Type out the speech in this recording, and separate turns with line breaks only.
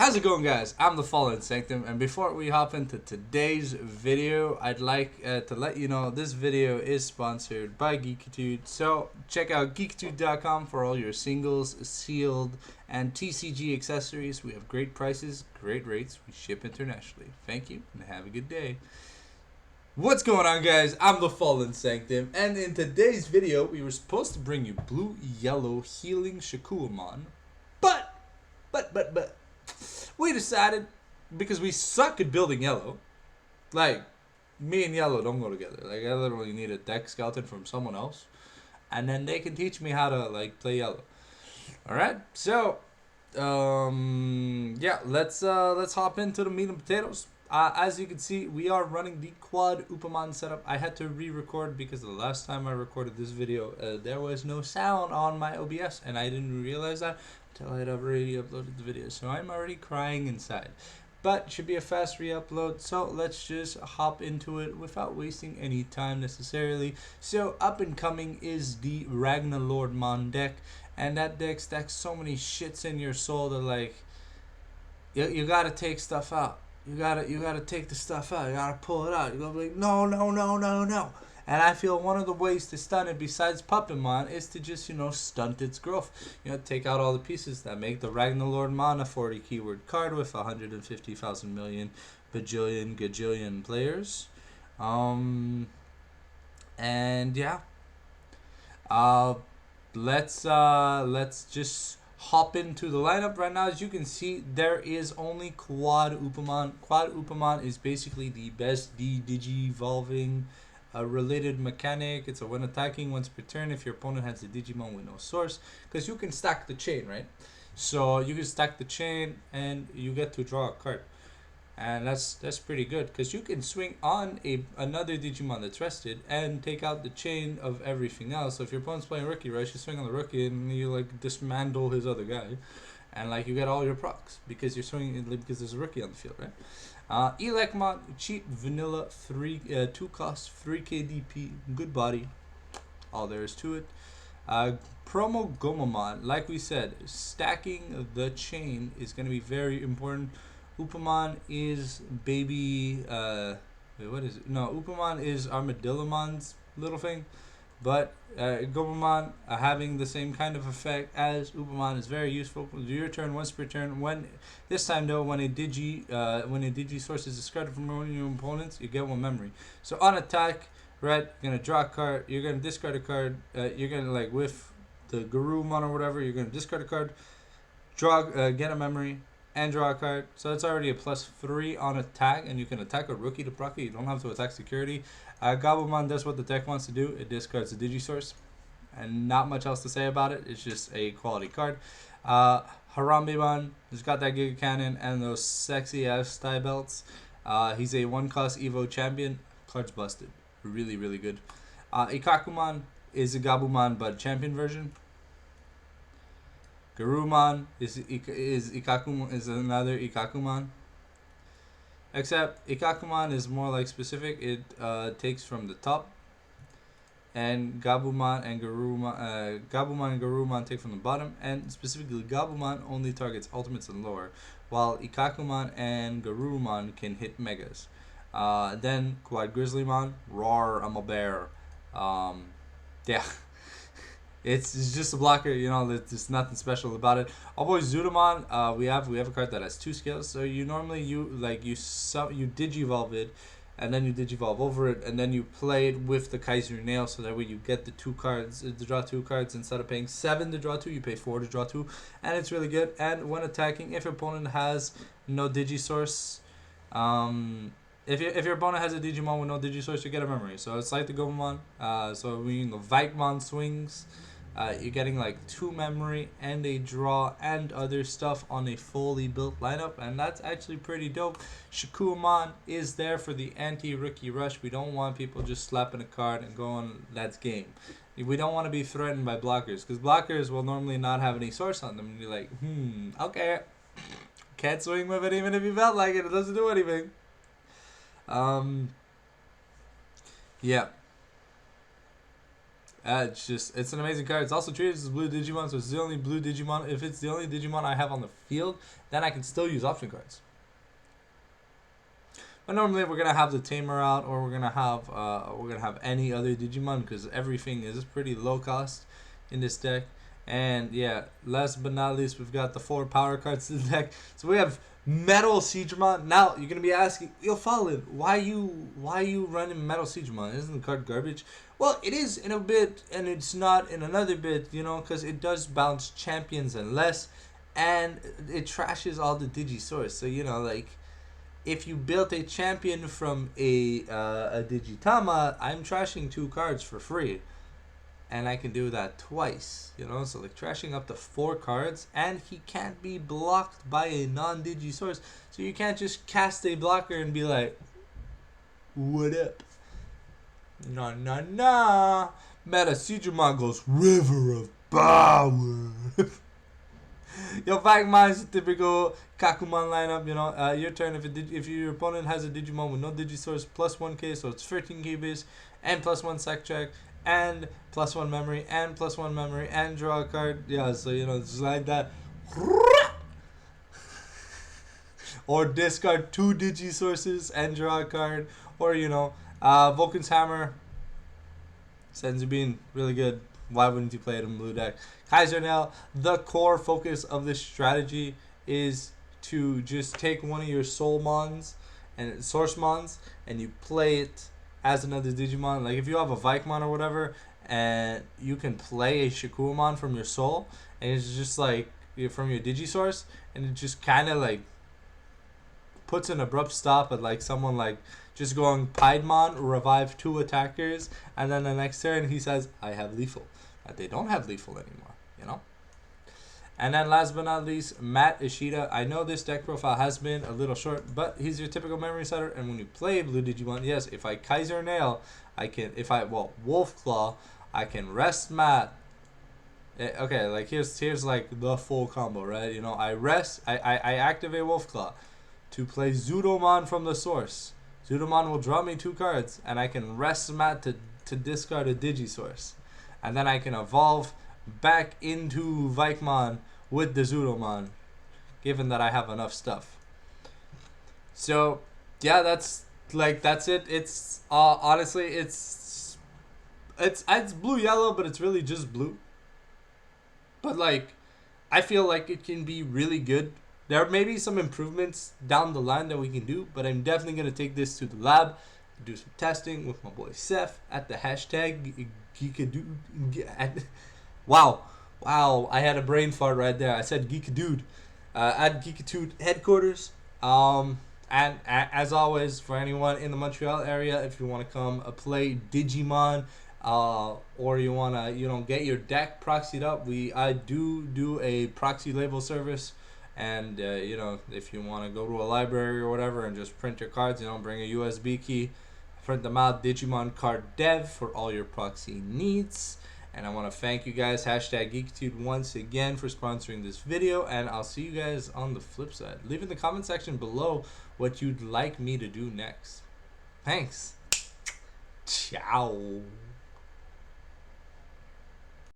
How's it going, guys? I'm the Fallen Sanctum, and before we hop into today's video, I'd like to let you know this video is sponsored by Geekitude. So check out geekitude.com for all your singles, sealed, and TCG accessories. We have great prices, great rates. We ship internationally. Thank you, and have a good day. What's going on, guys? I'm the Fallen Sanctum, and in today's video, we were supposed to bring you blue-yellow healing Shakuamon, but we decided, because we suck at building yellow, like, me and yellow don't go together. Like, I literally need a deck skeleton from someone else, and then they can teach me how to, like, play yellow. Alright, so, yeah, let's hop into the meat and potatoes. As you can see, we are running the quad Upamon setup. I had to re-record because the last time I recorded this video, there was no sound on my OBS, and I didn't realize that until I had already uploaded the video. So I'm already crying inside. But should be a fast re-upload, so let's just hop into it without wasting any time necessarily. So up and coming is the Ragnarlordmon deck, and that deck stacks so many shits in your soul that, like, you gotta take stuff out. You gotta take the stuff out. You gotta pull it out. You're gonna be like, no. And I feel one of the ways to stun it, besides Puppetmon, is to just, stunt its growth. Take out all the pieces that make the Ragnarlordmon a 40 keyword card with 150,000 million bajillion gajillion players. And yeah. Let's just hop into the lineup right now. As you can see, there is only quad Upamon. Quad Upamon is basically the best Digi evolving related mechanic. It's a when attacking once per turn if your opponent has a Digimon with no source, because you can stack the chain, right? So you can stack the chain and you get to draw a card, and that's pretty good, because you can swing on another Digimon that's rested and take out the chain of everything else. So if your opponent's playing Rookie Rush, you swing on the Rookie and you like dismantle his other guy, and like you get all your procs because you're swinging because there's a Rookie on the field, right? Elecmon, cheap vanilla 2 cost 3k DP, good body, all there is to it. Promo Gomamon, like we said, stacking the chain is going to be very important. Upamon is baby, wait, what is it? No, Upamon is Armadillomon's little thing, but Gomamon having the same kind of effect as Upamon is very useful. Do your turn once per turn. This time though, when a Digi source is discarded from one of your opponents, you get 1 memory. So on attack, right, you're gonna draw a card, you're gonna discard a card, you're gonna, like, with the Garurumon or whatever, you're gonna discard a card, draw, get a memory, and draw a card. So it's already a +3 on attack, and you can attack a rookie to proc it. You don't have to attack security. Gabumon does what the deck wants to do. It discards the Digisource, and not much else to say about it. It's just a quality card. Harambimon has got that Giga Cannon and those sexy ass style belts. He's a 1-cost Evo champion. Card's busted. Really, really good. Ikakumon is a Gabumon but champion version. Garurumon is another Ikakumon, except Ikakumon is more like specific. It takes from the top, and Gabumon and Garurumon take from the bottom, and specifically Gabumon only targets ultimates and lower, while Ikakumon and Garurumon can hit megas. Then Quad Grizzlymon, roar, I'm a bear. Yeah. It's just a blocker, there's nothing special about it. Our boy Zudamon, we have a card that has 2 skills. So you normally you Digivolve it, and then you Digivolve over it, and then you play it with the Kaiser Nail, so that way you get the 2 cards to draw 2 cards. Instead of paying 7 to draw 2, you pay 4 to draw 2, and it's really good. And when attacking, if your opponent has no Digisource, if your opponent has a Digimon with no Digisource, you get a memory. So it's like the Gomamon. So when the Vikemon swings, you're getting like 2 memory and a draw and other stuff on a fully built lineup, and that's actually pretty dope. Shakuamon is there for the anti-rookie rush. We don't want people just slapping a card and going, that's game. We don't want to be threatened by blockers, because blockers will normally not have any source on them, and you're like, okay, can't swing with it even if you felt like it. It doesn't do anything. Yeah. It's an amazing card. It's also treated as a blue Digimon, so it's the only blue Digimon. If it's the only Digimon I have on the field, then I can still use option cards. But normally we're gonna have the Tamer out, or we're gonna have any other Digimon, because everything is pretty low cost in this deck. And yeah, last but not least, we've got the 4 power cards in the deck. So we have Metal Siegmon. Now you're gonna be asking, yo, Fallen, why you running Metal Siegmon? Isn't the card garbage? Well, it is in a bit, and it's not in another bit, you know, because it does bounce champions and less, and it trashes all the Digi source. So you know, like, if you built a champion from a Digitama, I'm trashing 2 cards for free. And I can do that twice, you know? So, like, trashing up to 4 cards, and he can't be blocked by a non-Digi source. So you can't just cast a blocker and be like, what up? Nah, nah, nah. Meta Siegmon goes, River of Power. Yo, Vagmon is a typical Kakumon lineup, you know. Your turn. If your opponent has a Digimon with no Digisource, plus 1k, so it's 13k base, and plus 1 sack check, and plus 1 memory, and plus 1 memory, and draw a card. Yeah, so, you know, just like that. Or discard 2 Digisources and draw a card. Or, you know, Vulcan's Hammer. Senzu Bean, really good. Why wouldn't you play it in blue deck? Kaiser Nail, the core focus of this strategy is to just take one of your soul mons and source mons and you play it as another Digimon. Like if you have a Vikemon or whatever, and you can play a Shakuamon from your soul, and it's just like from your Digisource, and it just kind of like puts an abrupt stop at like someone like just going Piedmon, revive 2 attackers, and then the next turn he says, I have lethal. That they don't have lethal anymore, you know? And then last but not least, Matt Ishida. I know this deck profile has been a little short, but he's your typical memory setter. And when you play Blue Digimon, yes, if I Kaiser Nail, I can, Wolf Claw, I can rest Matt. Okay, like here's like the full combo, right? You know, I activate Wolf Claw to play Zudomon from the source. Zudomon will draw me 2 cards, and I can rest Matt to discard a Digisource. And then I can evolve back into Vikemon with the Zudomon, given that I have enough stuff. So, yeah, that's it. It's honestly, it's blue-yellow, but it's really just blue. But, like, I feel like it can be really good. There may be some improvements down the line that we can do, but I'm definitely going to take this to the lab, do some testing with my boy Seth at the hashtag Geekadude. Wow, I had a brain fart right there. I said Geekadude. At Geekadude headquarters. And as always, for anyone in the Montreal area, if you want to come play Digimon, or you want to, get your deck proxied up, I do a proxy label service. And, if you want to go to a library or whatever and just print your cards, bring a USB key, print them out, Digimon Card Dev for all your proxy needs. And I want to thank you guys, hashtag Geekitude, once again for sponsoring this video. And I'll see you guys on the flip side. Leave in the comment section below what you'd like me to do next. Thanks. Ciao.